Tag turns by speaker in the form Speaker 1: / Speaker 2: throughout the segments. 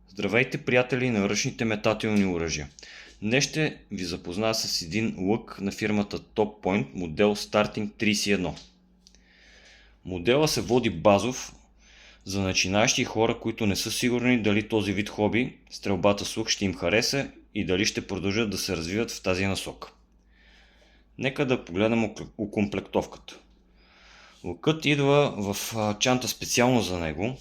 Speaker 1: Здравейте, приятели на ръчните метателни оръжия! Днес ще ви запозная с един лък на фирмата Top Point, модел Starting 31. Модела се води базов за начинаещи хора, които не са сигурни дали този вид хоби, стрелбата с лук, ще им хареса и дали ще продължат да се развиват в тази насока. Нека да погледнем окомплектовката. Лъкът идва в чанта специално за него.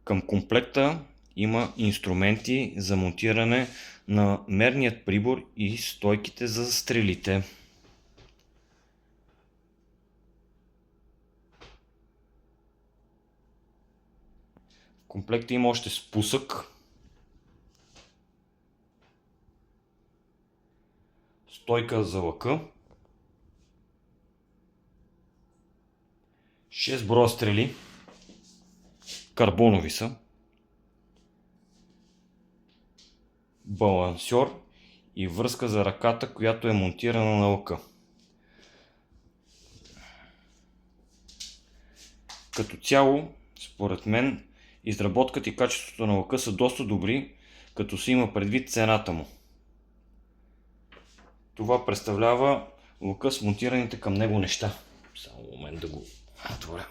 Speaker 1: Към комплекта има инструменти за монтиране на мерният прибор и стойките за стрелите. В комплекта има още спусък, стойка за лъка, 6 броя стрели, карбонови са, балансьор и връзка за ръката, която е монтирана на лъка. Като цяло, според мен, изработката и качеството на лъка са доста добри, като се има предвид цената му. Това представлява лъка с монтираните към него неща. Само момент да го отворя.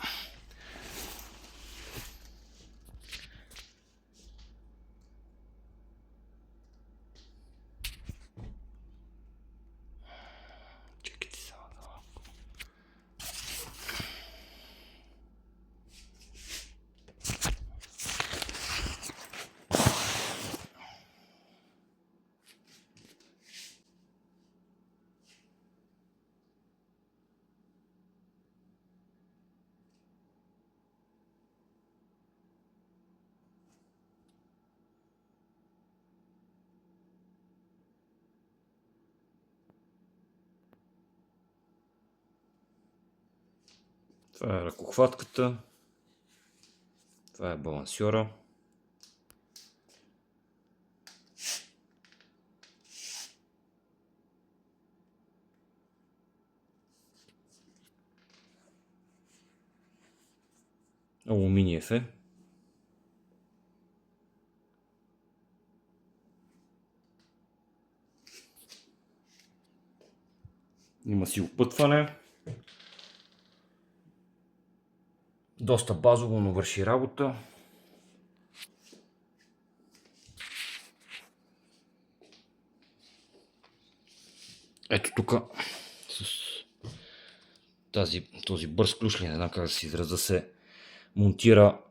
Speaker 1: Чакайте само да малко. Това е ръкохватката, това е балансьора. Алуминиев е. Има си опътване. Доста базово, но върши работа. Ето тук с този бърз ключ, не знам как да се изразя, се монтира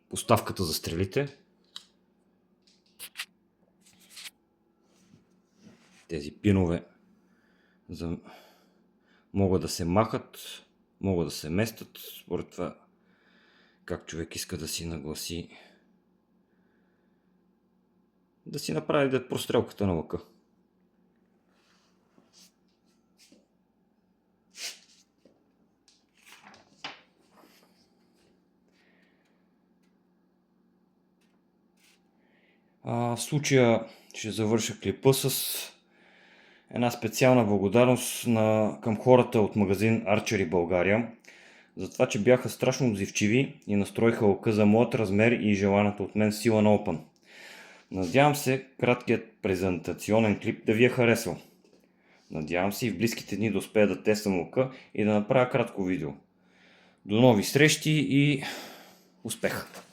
Speaker 1: поставката за стрелите. Тези пинове могат да се махат, могат да се местят, според това как човек иска да си нагласи, да си направи прострелката на лъка. В случая ще завърша клипа с една специална благодарност към хората от магазин Archery България, за това, че бяха страшно отзивчиви и настроиха лъка за моят размер и желаната от мен сила на Open. Надявам се краткият презентационен клип да ви е харесал. Надявам се и в близките дни да успея да тествам лъка и да направя кратко видео. До нови срещи и успех!